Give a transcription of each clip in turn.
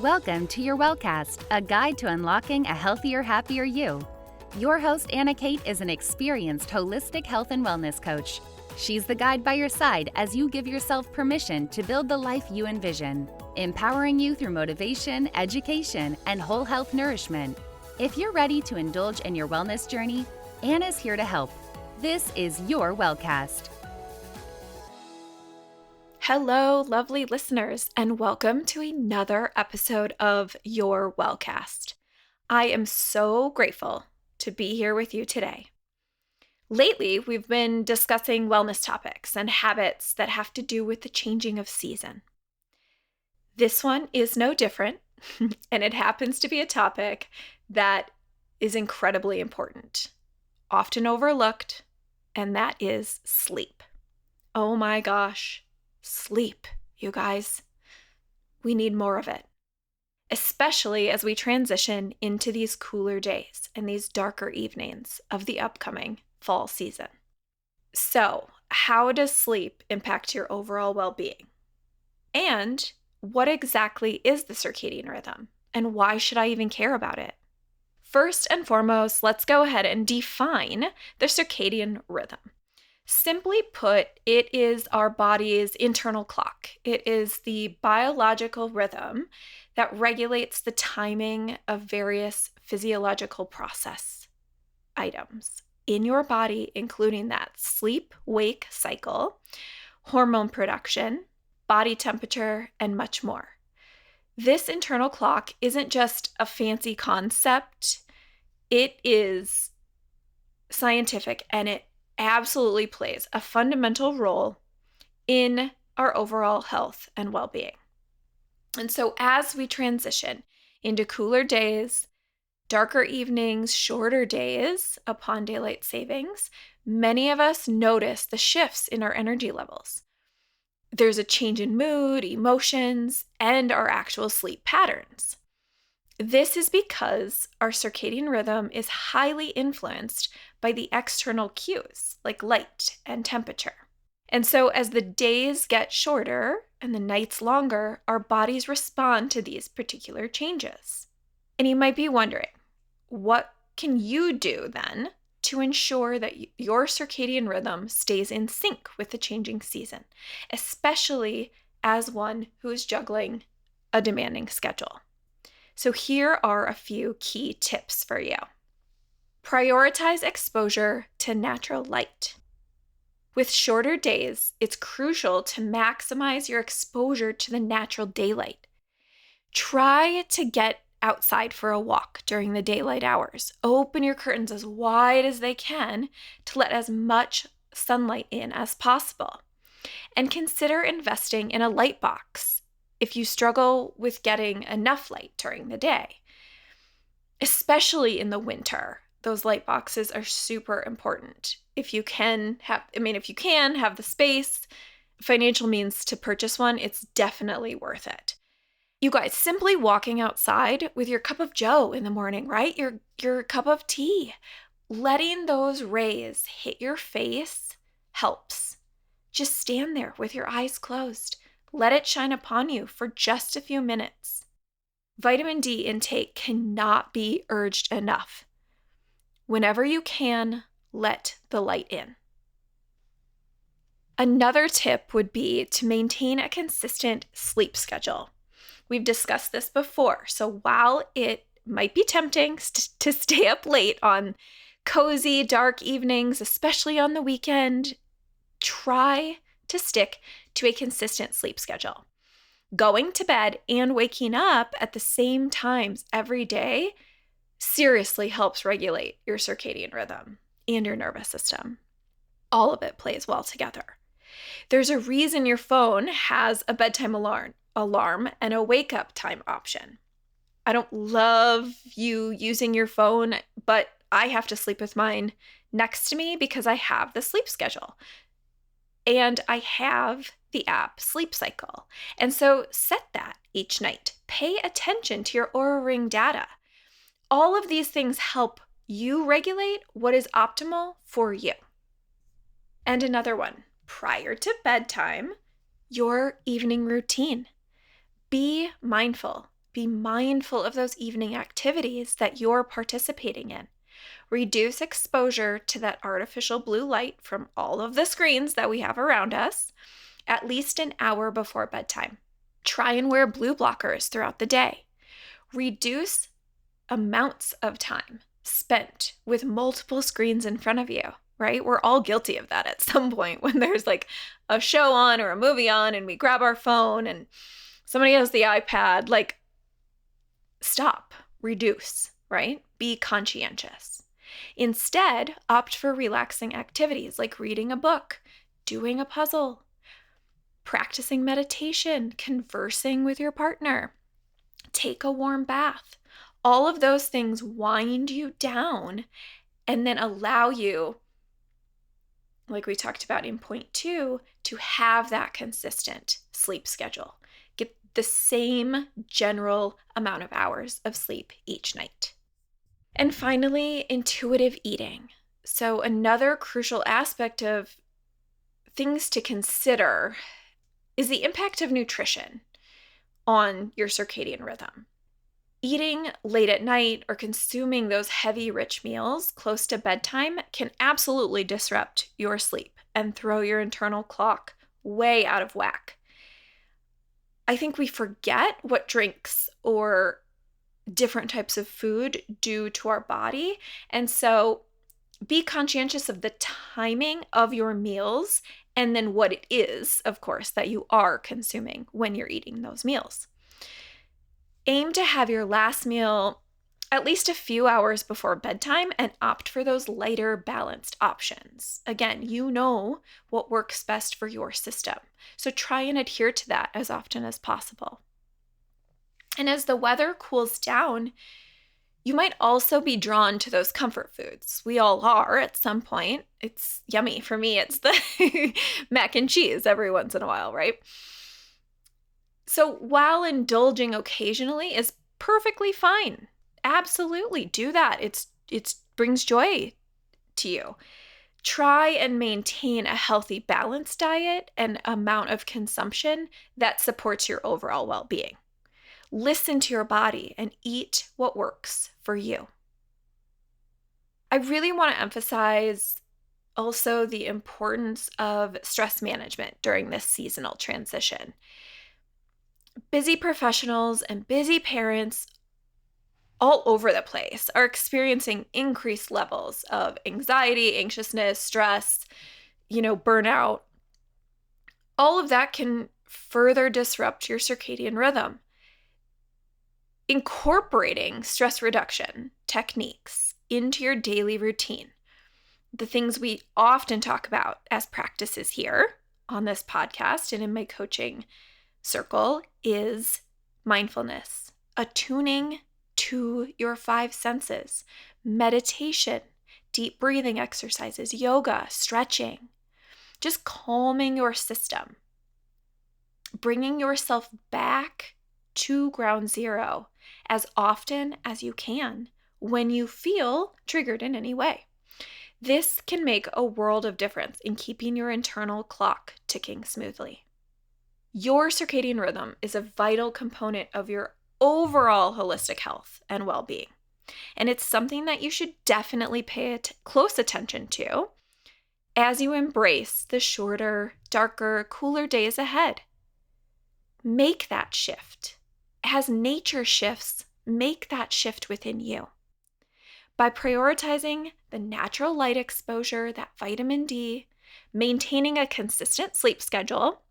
Welcome to your Wellcast, a guide to unlocking a healthier, happier you. Your host, Anna Kate, is an experienced holistic health and wellness coach. She's the guide by your side as you give yourself permission to build the life you envision, empowering you through motivation, education, and whole health nourishment. If you're ready to indulge in your wellness journey, Anna's here to help. This is your Wellcast. Hello, lovely listeners, and welcome to another episode of Your Wellcast. I am so grateful to be here with you today. Lately, we've been discussing wellness topics and habits that have to do with the changing of season. This one is no different, and it happens to be a topic that is incredibly important, often overlooked, and that is sleep. Oh my gosh. Sleep, you guys. We need more of it, especially as we transition into these cooler days and these darker evenings of the upcoming fall season. So, how does sleep impact your overall well-being? And what exactly is the circadian rhythm? And why should I even care about it? First and foremost, let's go ahead and define the circadian rhythm. Simply put, it is our body's internal clock. It is the biological rhythm that regulates the timing of various physiological process items in your body, including that sleep-wake cycle, hormone production, body temperature, and much more. This internal clock isn't just a fancy concept. It is scientific, and it absolutely plays a fundamental role in our overall health and well-being. And so as we transition into cooler days, darker evenings, shorter days upon daylight savings, many of us notice the shifts in our energy levels. There's a change in mood, emotions, and our actual sleep patterns. This is because our circadian rhythm is highly influenced by the external cues like light and temperature. And so as the days get shorter and the nights longer, our bodies respond to these particular changes. And you might be wondering, what can you do then to ensure that your circadian rhythm stays in sync with the changing season, especially as one who is juggling a demanding schedule? So here are a few key tips for you. Prioritize exposure to natural light. With shorter days, it's crucial to maximize your exposure to the natural daylight. Try to get outside for a walk during the daylight hours. Open your curtains as wide as they can to let as much sunlight in as possible. And consider investing in a light box if you struggle with getting enough light during the day. Especially in the winter, those light boxes are super important. If you can have the space, financial means to purchase one, it's definitely worth it. You guys, simply walking outside with your cup of joe in the morning, right? Your cup of tea, letting those rays hit your face helps. Just stand there with your eyes closed. Let it shine upon you for just a few minutes. Vitamin D intake cannot be urged enough. Whenever you can, let the light in. Another tip would be to maintain a consistent sleep schedule. We've discussed this before, so while it might be tempting to stay up late on cozy, dark evenings, especially on the weekend, try to stick to a consistent sleep schedule. Going to bed and waking up at the same times every day seriously helps regulate your circadian rhythm and your nervous system. All of it plays well together. There's a reason your phone has a bedtime alarm and a wake-up time option. I don't love you using your phone, but I have to sleep with mine next to me because I have the sleep schedule. And I have the app Sleep Cycle. And so set that each night. Pay attention to your Oura Ring data. All of these things help you regulate what is optimal for you. And another one, prior to bedtime, your evening routine. Be mindful. Be mindful of those evening activities that you're participating in. Reduce exposure to that artificial blue light from all of the screens that we have around us at least an hour before bedtime. Try and wear blue blockers throughout the day. Reduce amounts of time spent with multiple screens in front of you, right? We're all guilty of that at some point when there's like a show on or a movie on and we grab our phone and somebody has the iPad. Like, stop, reduce, right? Be conscientious. Instead, opt for relaxing activities like reading a book, doing a puzzle, practicing meditation, conversing with your partner, take a warm bath. All of those things wind you down and then allow you, like we talked about in point 2, to have that consistent sleep schedule. Get the same general amount of hours of sleep each night. And finally, intuitive eating. So another crucial aspect of things to consider is the impact of nutrition on your circadian rhythm. Eating late at night or consuming those heavy, rich meals close to bedtime can absolutely disrupt your sleep and throw your internal clock way out of whack. I think we forget what drinks or different types of food do to our body. And so be conscientious of the timing of your meals and then what it is, of course, that you are consuming when you're eating those meals. Aim to have your last meal at least a few hours before bedtime and opt for those lighter, balanced options. Again, you know what works best for your system, so try and adhere to that as often as possible. And as the weather cools down, you might also be drawn to those comfort foods. We all are at some point. It's yummy. For me, it's the mac and cheese every once in a while, right? So while indulging occasionally is perfectly fine, absolutely do that. It brings joy to you. Try and maintain a healthy, balanced diet and amount of consumption that supports your overall well-being. Listen to your body and eat what works for you. I really want to emphasize also the importance of stress management during this seasonal transition. Busy professionals and busy parents all over the place are experiencing increased levels of anxiety, anxiousness, stress, burnout. All of that can further disrupt your circadian rhythm. Incorporating stress reduction techniques into your daily routine, the things we often talk about as practices here on this podcast and in my coaching circle, is mindfulness, attuning to your 5 senses, meditation, deep breathing exercises, yoga, stretching, just calming your system, bringing yourself back to ground zero as often as you can when you feel triggered in any way. This can make a world of difference in keeping your internal clock ticking smoothly. Your circadian rhythm is a vital component of your overall holistic health and well-being. And it's something that you should definitely pay close attention to as you embrace the shorter, darker, cooler days ahead. Make that shift. As nature shifts, make that shift within you. By prioritizing the natural light exposure, that vitamin D, maintaining a consistent sleep schedule,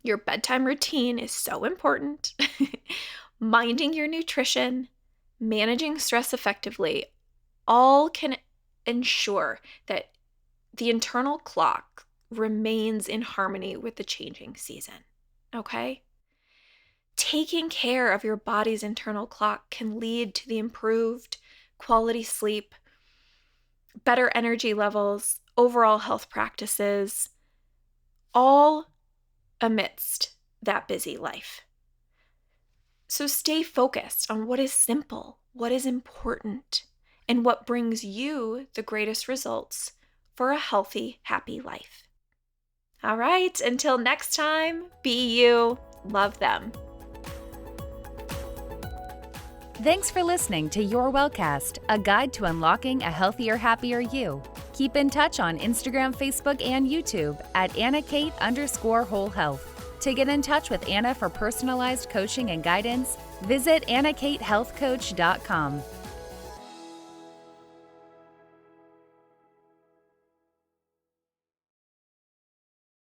your bedtime routine is so important, minding your nutrition, managing stress effectively, all can ensure that the internal clock remains in harmony with the changing season, okay? Taking care of your body's internal clock can lead to the improved quality sleep, better energy levels, overall health practices, all amidst that busy life. So stay focused on what is simple, what is important, and what brings you the greatest results for a healthy, happy life. All right, until next time, be you, love them. Thanks for listening to Your Wellcast, a guide to unlocking a healthier, happier you. Keep in touch on Instagram, Facebook, and YouTube at AnnaKate_Whole Health. To get in touch with Anna for personalized coaching and guidance, visit AnnaKateHealthCoach.com.